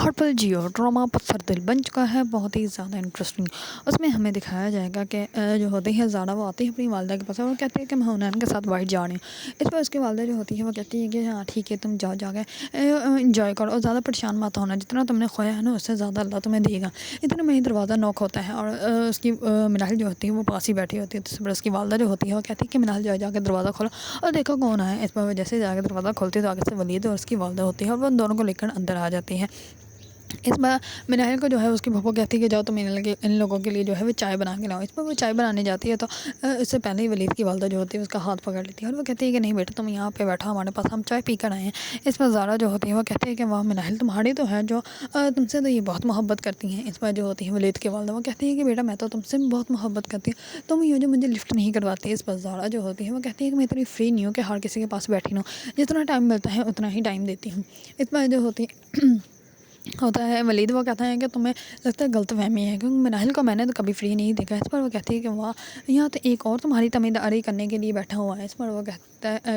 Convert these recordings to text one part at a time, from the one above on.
ہرپل Jio drama پتھر دل بن چکا ہے، بہت ہی زیادہ انٹرسٹنگ۔ اس میں ہمیں دکھایا جائے گا کہ جو ہوتی ہے زارا، وہ آتی ہے اپنی والدہ کے پاس اور وہ کہتے ہیں کہ میں حنین کے ساتھ باہر جا رہی ہوں۔ اس پر اس کی والدہ جو ہوتی ہے وہ کہتی ہے کہ ہاں ٹھیک ہے، تم جا کے انجوائے کرو اور زیادہ پریشان مت ہونا، جتنا تم نے کھویا ہے نا اس سے زیادہ اللہ تمہیں دے گا۔ اتنے میں ہی دروازہ نوک ہوتا ہے اور اس کی منال جو ہوتی ہے وہ پاس ہی بیٹھی ہوتی ہے۔ تو اس پر اس کی والدہ جو ہوتی ہے وہ کہتی ہے کہ منال جا کے دروازہ کھولو اور دیکھو کون ہے۔ اس پر جیسے جا کے دروازہ کھولتی ہے تو آگے سے ولید اور اس کی والدہ ہوتی ہے اور وہ ان دونوں کو لے کر اندر آ جاتی ہے۔ اس بار منال کو جو ہے اس کی پھوپھو کہتی ہے کہ جاؤ تم ان لوگوں کے لیے جو ہے وہ چائے بنا کے لاؤ۔ اس پر وہ چائے بنانے جاتی ہے تو اس سے پہلے ہی ولید کی والدہ جو ہوتی ہے اس کا ہاتھ پکڑ لیتی ہے اور وہ کہتی ہے کہ نہیں بیٹا، تم یہاں پہ بیٹھا ہمارے پاس، ہم چائے پی کر آئے ہیں۔ اس پر زارا جو ہوتی ہے وہ کہتی ہے کہ واہ منال، تمہاری تو ہے جو تم سے تو یہ بہت محبت کرتی ہیں۔ اس پر جو ہوتی ہے ولید کی والدہ وہ کہتی ہے کہ بیٹا میں تو تم سے بہت محبت کرتی ہوں، تم یہ جو مجھے لفٹ نہیں کرواتی۔ اس پر زارا جو ہوتی ہے وہ کہتی ہے کہ میں اتنی فری نہیں ہوں کہ ہر کسی کے پاس بیٹھی ہوں، جتنا ٹائم ملتا ہے اتنا ہی ٹائم دیتی ہوں۔ اس پر جو ہوتا ہے ولید وہ کہتا ہے کہ تمہیں لگتا ہے غلط فہمی ہے، کیونکہ منال کو میں نے تو کبھی فری نہیں دیکھا۔ اس پر وہ کہتی ہے کہ واہ، یہاں تو ایک اور تمہاری تمیداری کرنے کے لیے بیٹھا ہوا ہے۔ اس پر وہ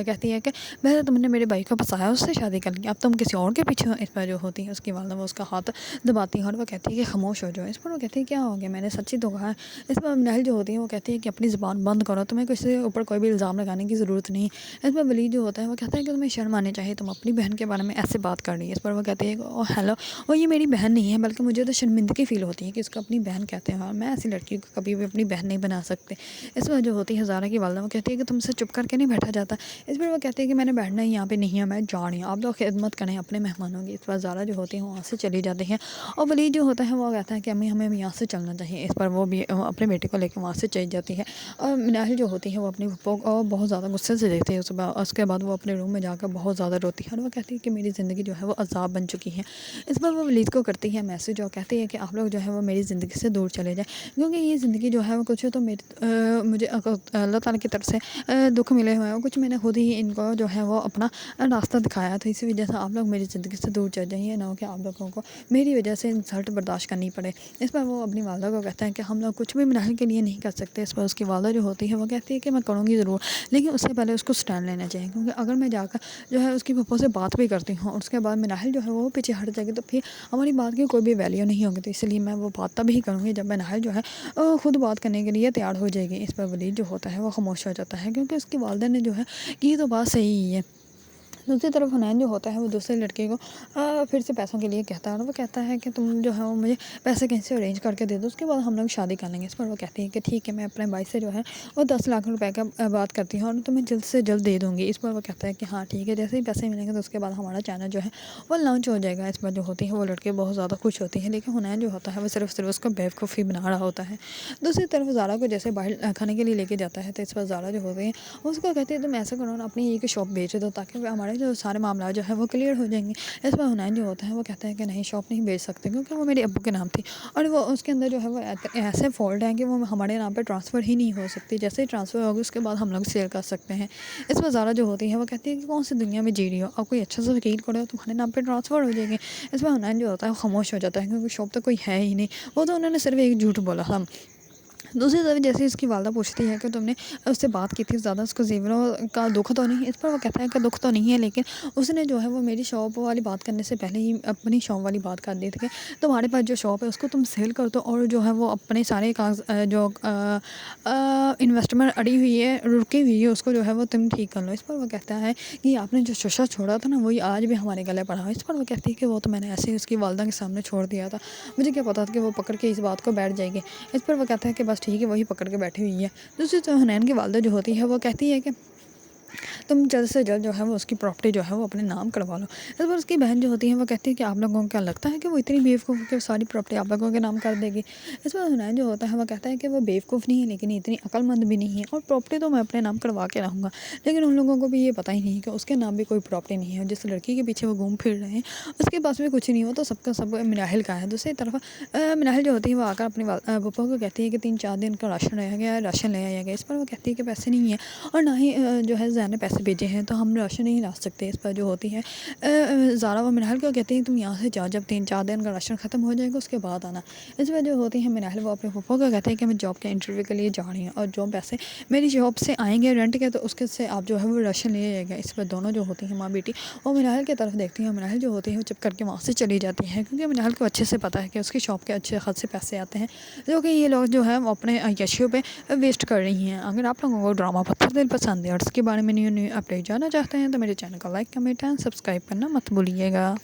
کہتی ہے کہ بہت تم نے میرے بھائی کو پسایا، اس سے شادی کر لی، اب تم کسی اور کے پیچھے ہو۔ اس پر جو ہوتی ہے اس کی والدہ وہ اس کا ہاتھ دباتی ہے اور وہ کہتی ہے کہ خاموش ہو جاؤ۔ اس پر وہ کہتی ہے کیا ہو گیا، میں نے سچی تو کہا ہے۔ اس پر منال جو ہوتی ہے وہ کہتی ہے کہ اپنی زبان بند کرو، تمہیں کسی کے اوپر کوئی بھی الزام لگانے کی ضرورت نہیں۔ اس پر ولید جو ہوتا ہے وہ کہتا ہے کہ تمہیں شرم آنی چاہیے، تم اپنی بہن کے بارے میں ایسے بات کر رہی ہے۔ اس پر وہ کہتی ہے کہ او ہیلو، وہ یہ میری بہن نہیں ہے، بلکہ مجھے تو شرمندگی فیل ہوتی ہے کہ اس کو اپنی بہن کہتے ہیں اور میں ایسی لڑکی کو کبھی بھی اپنی بہن نہیں بنا سکتے۔ اس پر جو ہوتی ہے زارا کی والدہ وہ کہتی ہے کہ تم سے چپ کر کے نہیں بیٹھا جاتا۔ اس پر وہ کہتی ہے کہ میں نے بیٹھنا ہی یہاں پہ نہیں ہے، میں جا رہی ہوں، آپ لوگ خدمت کریں اپنے مہمانوں کی۔ اس پر زارا جو ہوتی ہے وہاں سے چلی جاتی ہے اور ولید جو ہوتا ہے وہ کہتا ہے کہ امی ہمیں یہاں سے چلنا چاہیے۔ اس پر وہ بھی اپنے بیٹے کو لے کے وہاں سے چلی جاتی ہے اور منال جو ہوتی ہے وہ اپنی پھوپھو کو بہت زیادہ غصے سے دیکھتی ہے۔ اس کے بعد وہ اپنے روم میں جا کر بہت زیادہ روتی ہے اور وہ کہتی ہے کہ میری زندگی جو ہے وہ عذاب بن چکی ہے۔ اس پر وہ ولید کو کرتی ہے میسج اور کہتی ہے کہ آپ لوگ جو ہے وہ میری زندگی سے دور چلے جائیں، کیونکہ یہ زندگی جو ہے وہ کچھ تو مجھے اللہ تعالیٰ کی طرف سے دکھ ملے ہوئے ہیں، کچھ میں نے خود ہی ان کو جو ہے وہ اپنا راستہ دکھایا تھا، اسی وجہ سے آپ لوگ میری زندگی سے دور چل جائیں، نہ ہو کہ آپ لوگوں کو میری وجہ سے انسلٹ برداشت کرنی پڑے۔ اس پر وہ اپنی والدہ کو کہتا ہے کہ ہم لوگ کچھ بھی منال کے لیے نہیں کر سکتے۔ اس پر اس کی والدہ جو ہوتی ہے وہ کہتی ہے کہ میں کروں گی ضرور، لیکن اس سے پہلے اس کو اسٹینڈ لینا چاہیے، کیونکہ اگر میں جا کر جو ہے اس کی پھوپھو سے بات بھی کرتی ہوں اور اس کے بعد منال جو ہے وہ پیچھے ہٹ جائے گی تو پھر ہماری بات کی کوئی بھی ویلیو نہیں ہوگی۔ تو اس لیے میں وہ بات تب ہی کروں گی جب منال جو ہے خود بات کرنے کے لیے تیار ہو جائے گی۔ اس پر ولید جو ہوتا ہے وہ خاموش ہو جاتا ہے، کیونکہ اس کی والدہ نے جو ہے کی تو بات صحیح ہی ہے۔ دوسری طرف حنین جو ہوتا ہے وہ دوسرے لڑکے کو پھر سے پیسوں کے لیے کہتا ہے اور وہ کہتا ہے کہ تم جو ہے وہ مجھے پیسے کہیں سے ارینج کر کے دے دو، اس کے بعد ہم لوگ شادی کر لیں گے۔ اس پر وہ کہتی ہے کہ ٹھیک ہے، میں اپنے بھائی سے جو ہے وہ 10 لاکھ روپے کا بات کرتی ہوں اور تمہیں جلد سے جلد دے دوں گی۔ اس پر وہ کہتا ہے کہ ہاں ٹھیک ہے، جیسے ہی پیسے ملیں گے تو اس کے بعد ہمارا چینل جو ہے وہ لانچ ہو جائے گا۔ اس پر جو ہوتی ہے وہ لڑکے بہت زیادہ خوش ہوتی ہیں، لیکن حنین جو ہوتا ہے وہ صرف اس کو بیوقوف ہی بنا رہا ہوتا ہے۔ دوسری طرف زارا کو جیسے باہر کھانے کے لیے لے کے جاتا ہے تو اس پر زارا جو ہوتی ہے اس کو کہتی ہے تم ایسا کرو نا، اپنی ایک شاپ بیچ دو تاکہ ہمارے جو سارے معاملات جو ہے وہ کلیئر ہو جائیں گے۔ اس پر حنین جو ہوتا ہے وہ کہتا ہے کہ نہیں، شاپ نہیں بیچ سکتے، کیونکہ وہ میرے ابو کے نام تھی اور وہ اس کے اندر جو ہے وہ ایسے فالٹ ہیں کہ وہ ہمارے نام پہ ٹرانسفر ہی نہیں ہو سکتی، جیسے ہی ٹرانسفر ہوگی اس کے بعد ہم لوگ سیل کر سکتے ہیں۔ اس پر زارا جو ہوتی ہے وہ کہتی ہے کہ کون سی دنیا میں جی رہی ہو، آپ کوئی اچھا سا وکیل کرو تمہارے نام پہ ٹرانسفر ہو جائے گی۔ اس پر حنین جو ہوتا ہے وہ خاموش ہو جاتا ہے، کیونکہ شاپ تو کوئی ہے ہی نہیں، وہ تو انہوں نے صرف ایک جھوٹ بولا تھا۔ دوسری طرف جیسے اس کی والدہ پوچھتی ہے کہ تم نے اس سے بات کی تھی زیادہ اس کو زیوروں کا دکھ تو نہیں؟ اس پر وہ کہتا ہے کہ دکھ تو نہیں ہے، لیکن اس نے جو ہے وہ میری شاپ والی بات کرنے سے پہلے ہی اپنی شاپ والی بات کر دی تھی کہ تمہارے پاس جو شاپ ہے اس کو تم سیل کر دو اور جو ہے وہ اپنے سارے جو انویسٹمنٹ اڑی ہوئی ہے، رکی ہوئی ہے، اس کو جو ہے وہ تم ٹھیک کر لو۔ اس پر وہ کہتا ہے کہ آپ نے جو ششہ چھوڑا تھا نا وہی آج بھی ہمارے گلے پڑا ہے۔ اس پر وہ کہتی ہے کہ وہ تو میں نے ایسے ہی اس کی والدہ کے سامنے چھوڑ دیا تھا، مجھے کیا پتا تھا کہ وہ پکڑ کے اس بات کو بیٹھ جائے گی۔ اس پر وہ کہتا ہے کہ بس ٹھیک ہے، وہی پکڑ کے بیٹھی ہوئی ہے۔ دوسری طرف حنین کی والدہ جو ہوتی ہے وہ کہتی ہے کہ تم جلد سے جلد جو ہے وہ اس کی پراپرٹی جو ہے وہ اپنے نام کروا لو۔ اس پر اس کی بہن جو ہوتی ہے وہ کہتی ہے کہ آپ لوگوں کو کیا لگتا ہے کہ وہ اتنی بیوقوف کہ ساری پراپرٹی آپ لوگوں کے نام کر دے گی؟ اس پر حنین جو ہوتا ہے وہ کہتا ہے کہ وہ بیوقوف نہیں ہے، لیکن اتنی عقل مند بھی نہیں ہے، اور پراپرٹی تو میں اپنے نام کروا کے رہوں گا، لیکن ان لوگوں کو بھی یہ پتہ ہی نہیں کہ اس کے نام بھی کوئی پراپرٹی نہیں ہے، جس لڑکی کے پیچھے وہ گھوم پھر رہے ہیں اس کے پاس بھی کچھ نہیں ہو، تو سب کا سب مناحل کا ہے۔ دوسری طرف مناحل جو ہوتی ہے وہ آ کر اپنی پھوپھو کو کہتی ہے کہ 3-4 دن کا راشن رہ گیا ہے، راشن لے آیا گیا۔ اس پر وہ کہتی ہے کہ پیسے نہیں ہیں اور نہ ہی جو ہے زین نے پیسے بھیجے ہیں تو ہم راشن نہیں لا سکتے. اس پر جو ہوتی ہے زارا و منال کو کہتے ہیں تم یہاں سے جاؤ, جب 3-4 دن کا راشن ختم ہو جائے گا اس کے بعد آنا. اس پر جو ہوتی ہے منال وہ اپنے پھپھو کو کہتے ہیں کہ میں جاب کے انٹرویو کے لیے جا رہی ہوں, اور جو پیسے میری جاب سے آئیں گے رینٹ کے تو اس کے سے آپ جو ہے وہ راشن لے جائے گا. اس پر دونوں جو ہوتی ہیں ماں بیٹی وہ منال کی طرف دیکھتی ہیں. منال جو ہوتی ہے وہ چپ کر کے وہاں سے چلی جاتی ہے, کیونکہ منال کو اچھے سے پتہ ہے کہ اس کی شاپ کے اچھے خاصے پیسے آتے ہیں جو کہ یہ لوگ جو ہے وہ اپنے یشیوں پہ ویسٹ کر رہی ہیں. اگر آپ لوگوں کو ڈرامہ پتھر دل پسند ہے اور اس کے بارے میں نیو اپڈیٹ جاننا چاہتے ہیں تو میرے چینل کو لائک کمنٹ اینڈ سبسکرائب کرنا مت بھولیے گا.